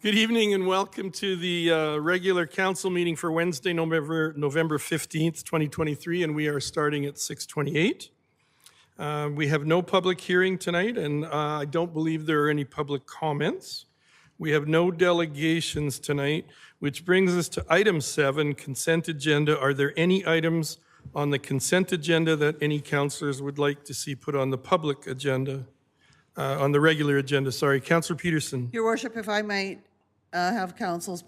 Good evening and welcome to the regular council meeting for Wednesday, November 15th, 2023, and we are starting at 6:28. We have no public hearing tonight, and I don't believe there are any public comments. We have no delegations tonight, which brings us to item 7, consent agenda. Are there any items on the consent agenda that any councillors would like to see put on the public agenda, on the regular agenda? Sorry, Councillor Peterson. Your Worship, if I might have council's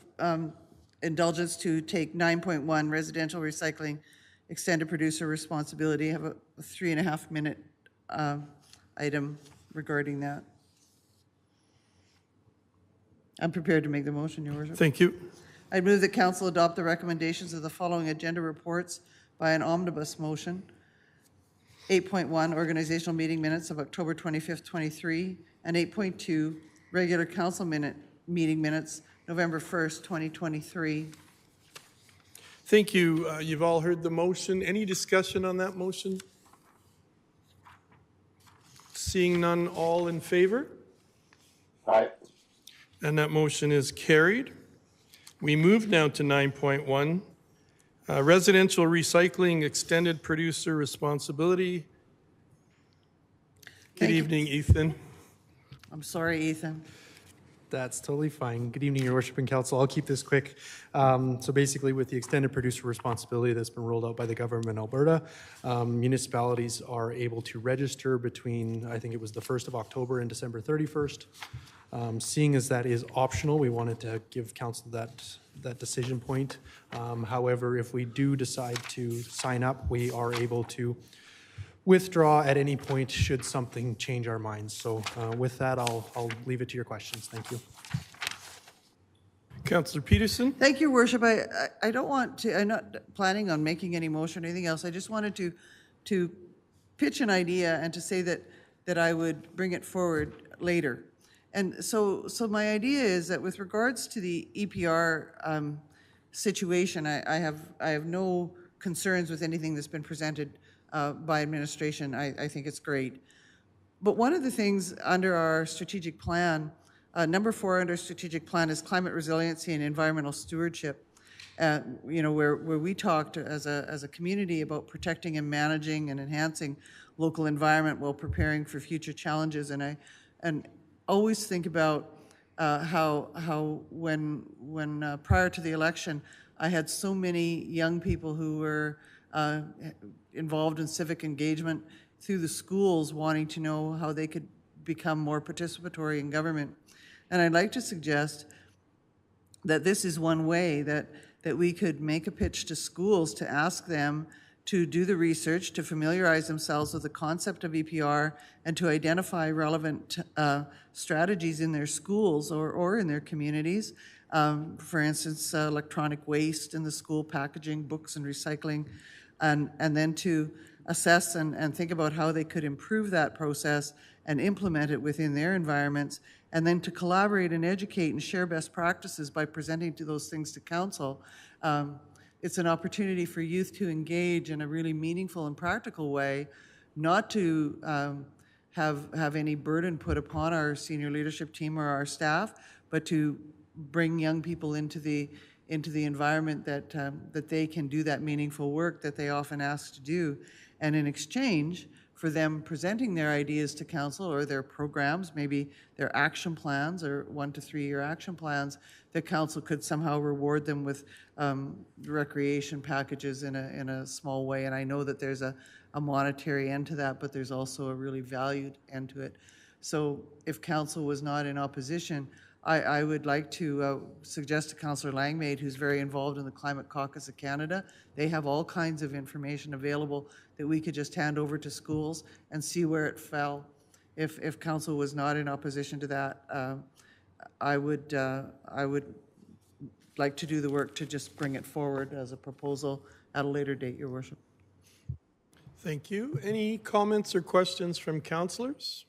indulgence to take 9.1, residential recycling, extended producer responsibility, have a 3.5 minute item regarding that. I'm prepared to make the motion, Your Worship. Thank you. I move that council adopt the recommendations of the following agenda reports by an omnibus motion. 8.1, organizational meeting minutes of October 25th, 23, and 8.2, regular council meeting minutes, November 1st, 2023. Thank you. You've all heard the motion. Any discussion on that motion? Seeing none, all in favor? Aye. And that motion is carried. We move now to 9.1, residential recycling extended producer responsibility. Good evening, Ethan. I'm sorry, Ethan. That's totally fine. Good evening, Your Worship and Council. I'll keep this quick. So basically, with the extended producer responsibility that's been rolled out by the government of Alberta, municipalities are able to register between, I think it was the 1st of October and December 31st. Seeing as that is optional, we wanted to give council that decision point. However, if we do decide to sign up, we are able to withdraw at any point should something change our minds. So with that, I'll leave it to your questions. Thank you. Councillor Peterson. Thank you, Worship. I don't want to, I'm not planning on making any motion or anything else. I just wanted to pitch an idea and to say that I would bring it forward later. And so my idea is that with regards to the EPR situation, I have no concerns with anything that's been presented by administration. I think it's great. But one of the things under our strategic plan, number 4 under strategic plan, is climate resiliency and environmental stewardship. You know, where we talked as a community about protecting and managing and enhancing local environment while preparing for future challenges. And I always think about how when prior to the election, I had so many young people who were involved in civic engagement through the schools, wanting to know how they could become more participatory in government. And I'd like to suggest that this is one way that we could make a pitch to schools to ask them to do the research, to familiarize themselves with the concept of EPR, and to identify relevant strategies in their schools or in their communities. For instance, electronic waste in the school, packaging, books and recycling, and then to assess and think about how they could improve that process and implement it within their environments, and then to collaborate and educate and share best practices by presenting to those things to council. It's an opportunity for youth to engage in a really meaningful and practical way, not to have any burden put upon our senior leadership team or our staff, but to bring young people into the environment that they can do that meaningful work that they often ask to do. And in exchange for them presenting their ideas to council or their programs, maybe their action plans or 1 to 3 year action plans, the council could somehow reward them with recreation packages in a small way. And I know that there's a monetary end to that, but there's also a really valued end to it. So if council was not in opposition, I would like to suggest to Councillor Langmaid, who's very involved in the Climate Caucus of Canada, they have all kinds of information available that we could just hand over to schools and see where it fell. If council was not in opposition to that, I would like to do the work to just bring it forward as a proposal at a later date, Your Worship. Thank you. Any comments or questions from councillors?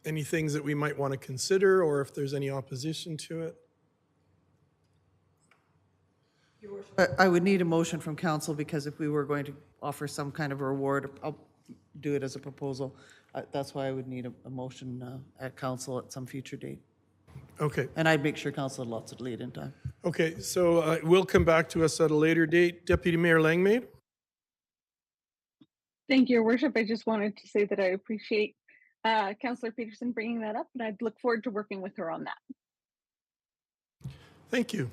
Any things that we might want to consider, or if there's any opposition to it? I would need a motion from council, because if we were going to offer some kind of a reward, I'll do it as a proposal. That's why I would need a motion at council at some future date. Okay. And I'd make sure council lots of lead in time. Okay, so it will come back to us at a later date. Deputy Mayor Langmaid? Thank you, Your Worship. I just wanted to say that I appreciate Councillor Peterson bringing that up, and I'd look forward to working with her on that. Thank you.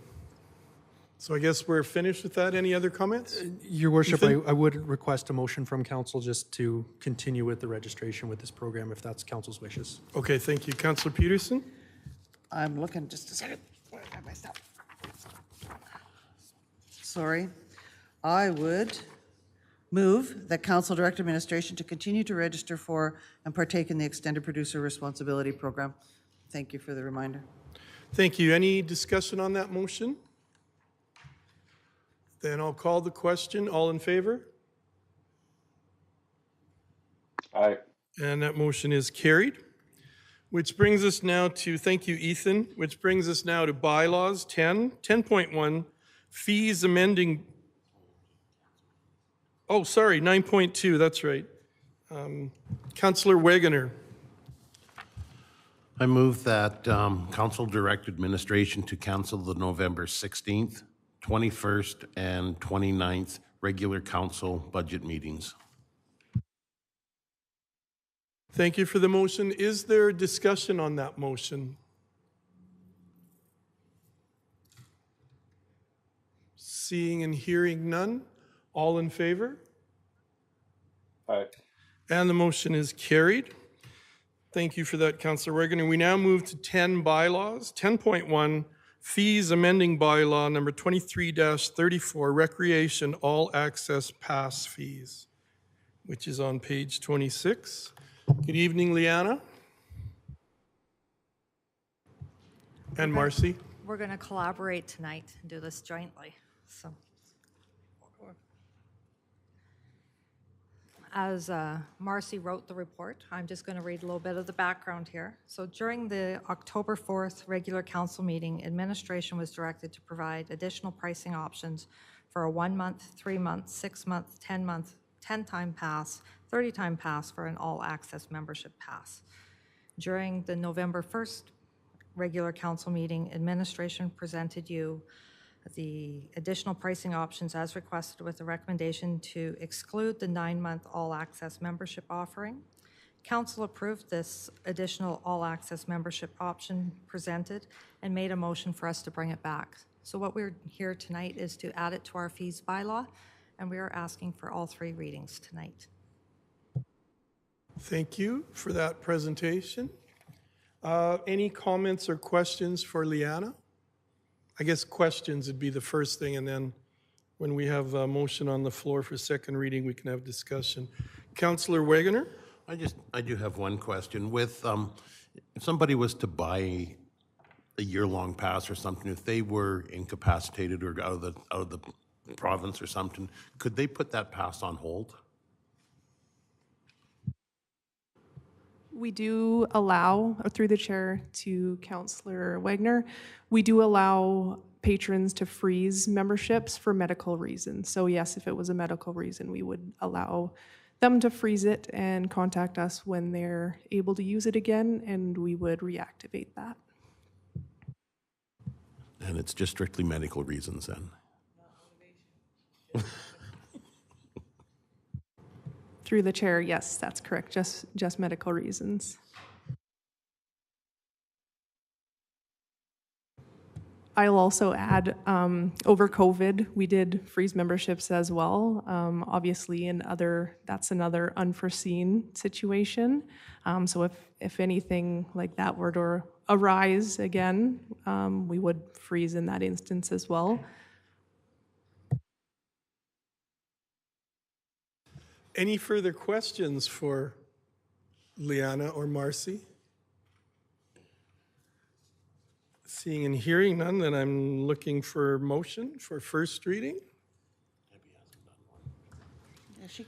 So I guess we're finished with that. Any other comments? Your Worship, Ethan? I would request a motion from council just to continue with the registration with this program, if that's council's wishes. Okay, thank you. Councillor Peterson? I'm looking, just a second. Where have my stuff? Sorry. I would move that council direct administration to continue to register for and partake in the Extended Producer Responsibility Program. Thank you for the reminder. Thank you. Any discussion on that motion? Then I'll call the question. All in favor? Aye. And that motion is carried. Which brings us now to, thank you, Ethan, which brings us now to bylaws 10.1, fees amending, oh, sorry, 9.2, that's right. Councillor Wegener. I move that council direct administration to cancel the November 16th, 21st, and 29th regular council budget meetings. Thank you for the motion. Is there discussion on that motion? Seeing and hearing none. All in favor? Aye. And the motion is carried. Thank you for that, Councillor Wegener. We now move to 10 bylaws. 10.1, fees amending bylaw number 23-34, recreation all access pass fees, which is on page 26. Good evening, Liana. And Marcy. We're going to collaborate tonight and do this jointly. So, as Marcy wrote the report, I'm just going to read a little bit of the background here. So during the October 4th regular council meeting, administration was directed to provide additional pricing options for a 1-month, 3-month, 6-month, 10-month, 10-time pass, 30-time pass for an all-access membership pass. During the November 1st regular council meeting, administration presented you the additional pricing options as requested with a recommendation to exclude the 9-month all-access membership offering. Council approved this additional all-access membership option presented and made a motion for us to bring it back. So what we're here tonight is to add it to our fees bylaw, and we are asking for all 3 readings tonight. Thank you for that presentation. Any comments or questions for Liana? I guess questions would be the first thing, and then when we have a motion on the floor for second reading, we can have discussion. Councillor Wegener? I do have one question. With if somebody was to buy a year-long pass or something, if they were incapacitated or out of the province or something, could they put that pass on hold? We do allow, through the chair to Councillor Wagner, we do allow patrons to freeze memberships for medical reasons. So yes, if it was a medical reason, we would allow them to freeze it and contact us when they're able to use it again, and we would reactivate that. And it's just strictly medical reasons then? Through the chair, yes, that's correct, just medical reasons. I'll also add, over COVID, we did freeze memberships as well. Obviously, that's another unforeseen situation. So if anything like that were to arise again, we would freeze in that instance as well. Any further questions for Liana or Marcy? Seeing and hearing none, then I'm looking for motion for first reading.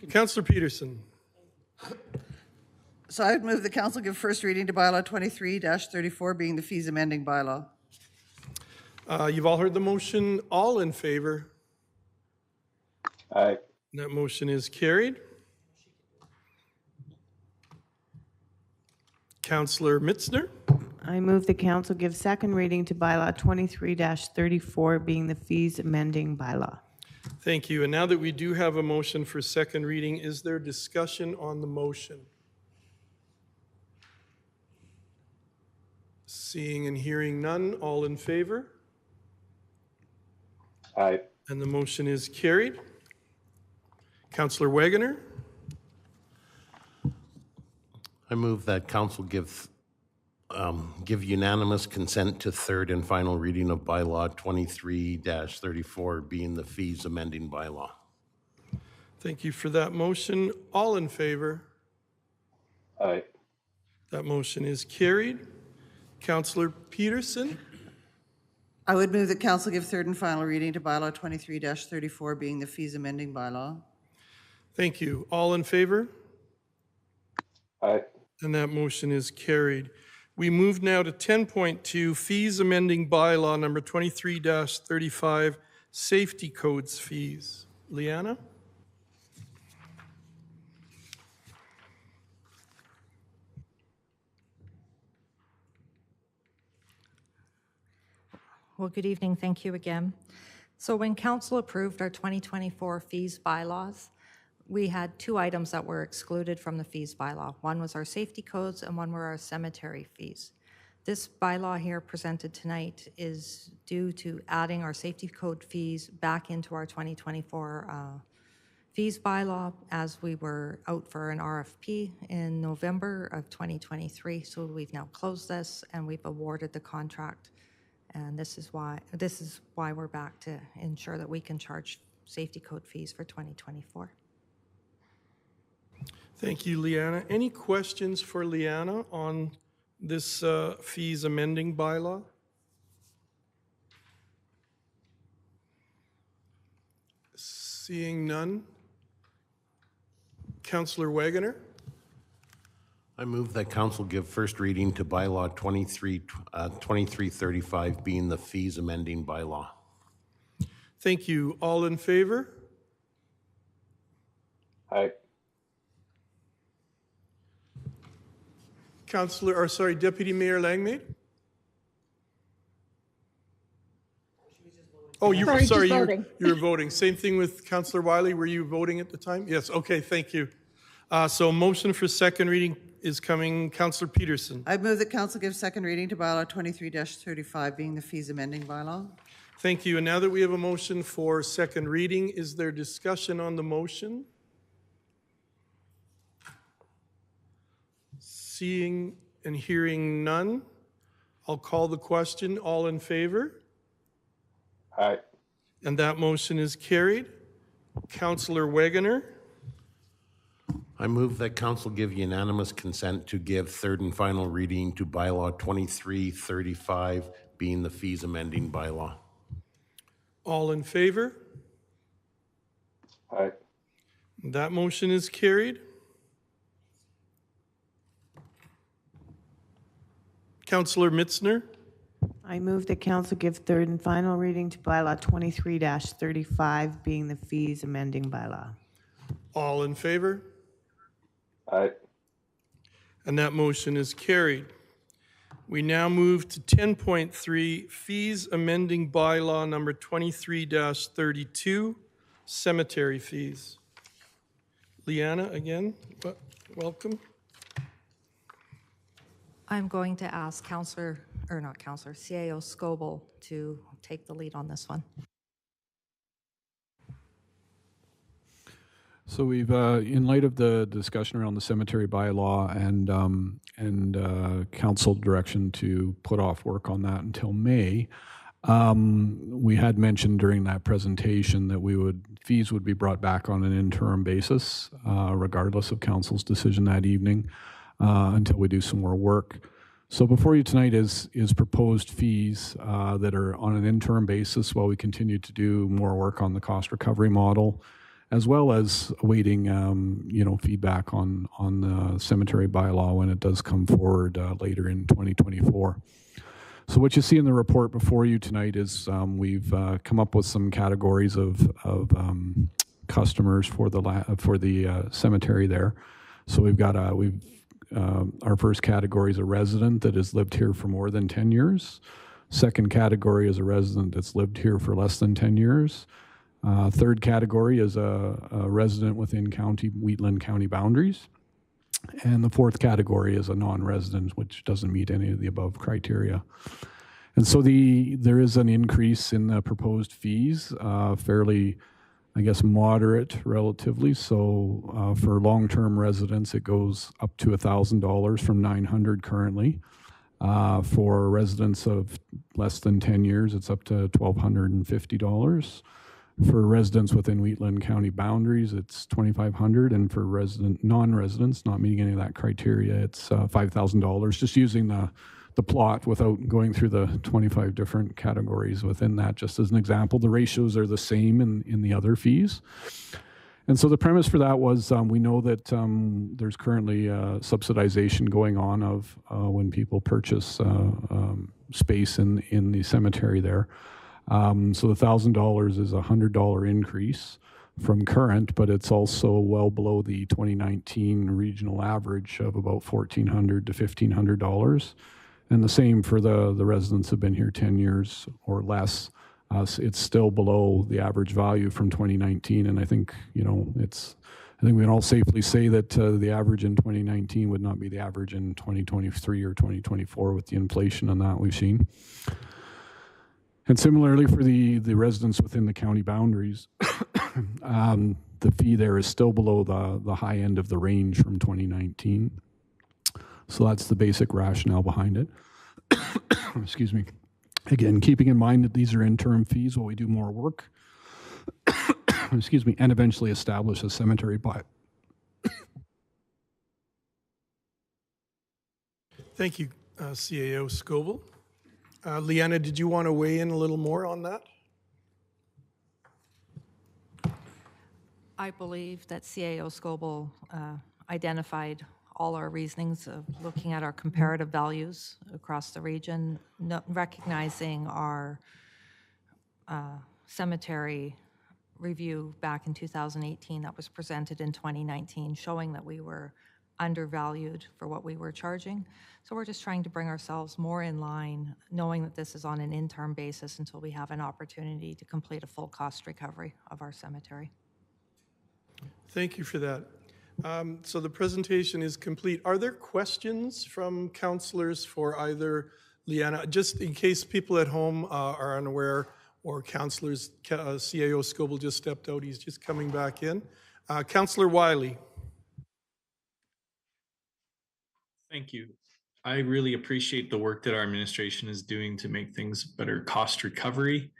Councillor Peterson. So I would move the council give first reading to bylaw 23-34 being the fees amending bylaw. You've all heard the motion. All in favor? Aye. That motion is carried. Councillor Mitzner. I move the council give second reading to bylaw 23-34, being the fees amending bylaw. Thank you. And now that we do have a motion for second reading, is there discussion on the motion? Seeing and hearing none, all in favor? Aye. And the motion is carried. Councillor Wagoner? I move that council give unanimous consent to third and final reading of bylaw 23-34, being the fees amending bylaw. Thank you for that motion. All in favor? Aye. That motion is carried. Councillor Peterson? I would move that council give third and final reading to bylaw 23-34, being the fees amending bylaw. Thank you. All in favor? Aye. And that motion is carried. We move now to 10.2, fees amending bylaw number 23-35, safety codes fees. Liana? Well, good evening. Thank you again. So when council approved our 2024 fees bylaws, we had two items that were excluded from the fees bylaw. One was our safety codes and one were our cemetery fees. This bylaw here presented tonight is due to adding our safety code fees back into our 2024 fees bylaw as we were out for an RFP in November of 2023. So we've now closed this and we've awarded the contract. And this is why we're back to ensure that we can charge safety code fees for 2024. Thank you, Liana. Any questions for Liana on this fees amending bylaw? Seeing none. Councillor Wagoner? I move that council give first reading to bylaw 2335, being the fees amending bylaw. Thank you. All in favor? Aye. Deputy Mayor Langmaid? Oh, you Sorry, just sorry, voting. you were voting. Same thing with Councillor Wiley. Were you voting at the time? Yes. Okay. Thank you. So motion for second reading is coming. Councillor Peterson. I move that council give second reading to bylaw 23-35, being the fees amending bylaw. Thank you. And now that we have a motion for second reading, is there discussion on the motion? Seeing and hearing none, I'll call the question. All in favor? Aye. And that motion is carried. Councillor Wagoner? I move that council give unanimous consent to give third and final reading to bylaw 2335, being the fees amending bylaw. All in favor? Aye. That motion is carried. Councillor Mitzner? I move that council give third and final reading to bylaw 23-35, being the fees amending bylaw. All in favor? Aye. And that motion is carried. We now move to 10.3, fees amending bylaw number 23-32, cemetery fees. Liana, again, welcome. I'm going to ask CAO Scoble to take the lead on this one. So we've, in light of the discussion around the cemetery bylaw and council direction to put off work on that until May, we had mentioned during that presentation that fees would be brought back on an interim basis, regardless of council's decision that evening, until we do some more work. So before you tonight is proposed fees that are on an interim basis while we continue to do more work on the cost recovery model, as well as awaiting feedback on the cemetery bylaw when it does come forward later in 2024. So what you see in the report before you tonight is we've come up with some categories of customers for the cemetery there. So we've our first category is a resident that has lived here for more than 10 years. Second category is a resident that's lived here for less than 10 years. Third category is a resident within Wheatland County boundaries. And the fourth category is a non-resident, which doesn't meet any of the above criteria. And so there is an increase in the proposed fees, fairly, I guess, moderate relatively. So for long-term residents, it goes up to $1,000 from $900 currently. For residents of less than 10 years, it's up to $1,250. For residents within Wheatland County boundaries, it's $2,500, and for non-residents not meeting any of that criteria, it's $5,000. Just using the plot without going through the 25 different categories within that, just as an example. The ratios are the same in the other fees. And so the premise for that was we know that there's currently subsidization going on of when people purchase space in the cemetery there. So the $1,000 is a $100 increase from current, but it's also well below the 2019 regional average of about $1,400 to $1,500. And the same for the residents who have been here 10 years or less. It's still below the average value from 2019. And I think, I think we can all safely say that the average in 2019 would not be the average in 2023 or 2024 with the inflation on that we've seen. And similarly for the residents within the county boundaries, the fee there is still below the high end of the range from 2019. So that's the basic rationale behind it. Excuse me. Again, keeping in mind that these are interim fees while we do more work, excuse me, and eventually establish a cemetery by. Thank you, CAO Scoble. Leanna, did you want to weigh in a little more on that? I believe that CAO Scoble identified all our reasonings of looking at our comparative values across the region, recognizing our cemetery review back in 2018 that was presented in 2019, showing that we were undervalued for what we were charging. So we're just trying to bring ourselves more in line, knowing that this is on an interim basis until we have an opportunity to complete a full cost recovery of our cemetery. Thank you for that. So the presentation is complete. Are there questions from councillors for either Leanna, just in case people at home are unaware, or councillors, CAO Scoble just stepped out, he's just coming back in. Councillor Wiley. Thank you. I really appreciate the work that our administration is doing to make things better cost recovery.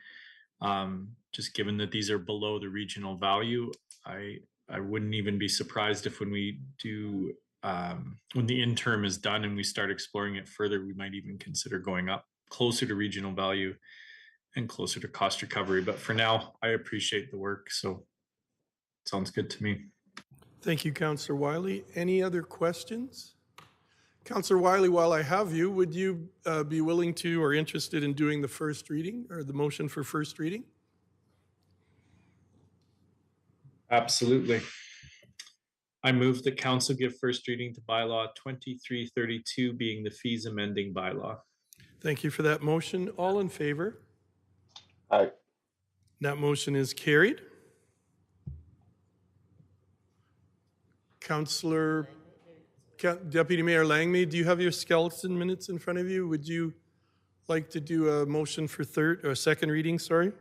Just given that these are below the regional value, I wouldn't even be surprised if when we do, when the interim is done and we start exploring it further, we might even consider going up closer to regional value and closer to cost recovery. But for now, I appreciate the work. So it sounds good to me. Thank you, Councillor Wiley. Any other questions? Councillor Wiley, while I have you, would you be willing to or interested in doing the first reading or the motion for first reading? Absolutely. I move that council give first reading to bylaw 2332 being the fees amending bylaw. Thank you for that motion. All in favor? Aye. That motion is carried. Councillor Deputy Mayor Langmead, do you have your skeleton minutes in front of you? Would you like to do a motion for second reading, sorry?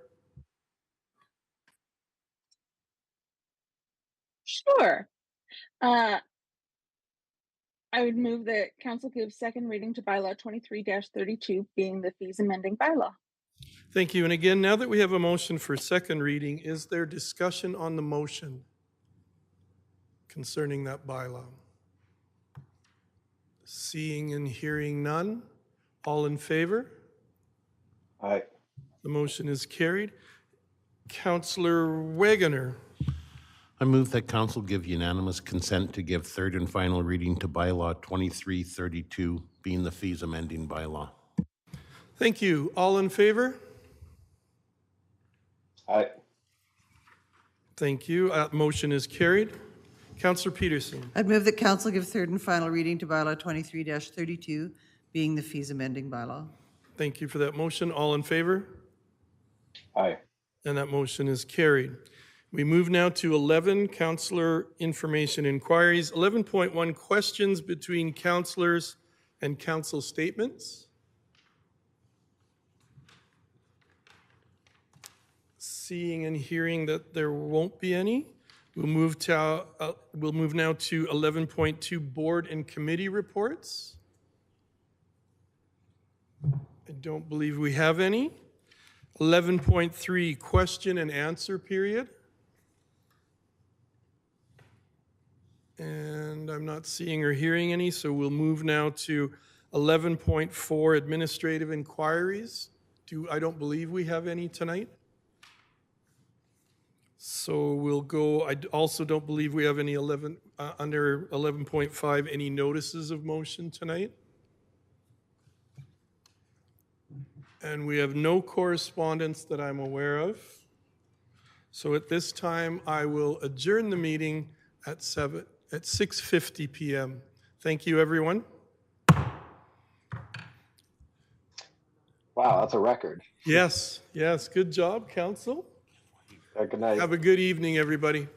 Sure. I would move that council give second reading to bylaw 23-32 being the fees amending bylaw. Thank you. And again, now that we have a motion for second reading, is there discussion on the motion concerning that bylaw? Seeing and hearing none, all in favor? Aye. The motion is carried. Councillor Wegener. I move that council give unanimous consent to give third and final reading to bylaw 2332, being the fees amending bylaw. Thank you. All in favor? Aye. Thank you. Motion is carried. Councillor Peterson. I'd move that council give third and final reading to bylaw 23-32, being the fees amending bylaw. Thank you for that motion. All in favor? Aye. And that motion is carried. We move now to 11, councillor information inquiries. 11.1, questions between councillors and council statements. Seeing and hearing that there won't be any, we'll move now to 11.2, board and committee reports. I don't believe we have any. 11.3, question and answer period. And I'm not seeing or hearing any, so we'll move now to 11.4, administrative inquiries. I don't believe we have any tonight. So we'll go, I also don't believe we have any under 11.5, any notices of motion tonight. And we have no correspondence that I'm aware of. So at this time, I will adjourn the meeting at 6:50 p.m. Thank you, everyone. Wow, that's a record. Yes, good job, council. Good night. Have a good evening, everybody.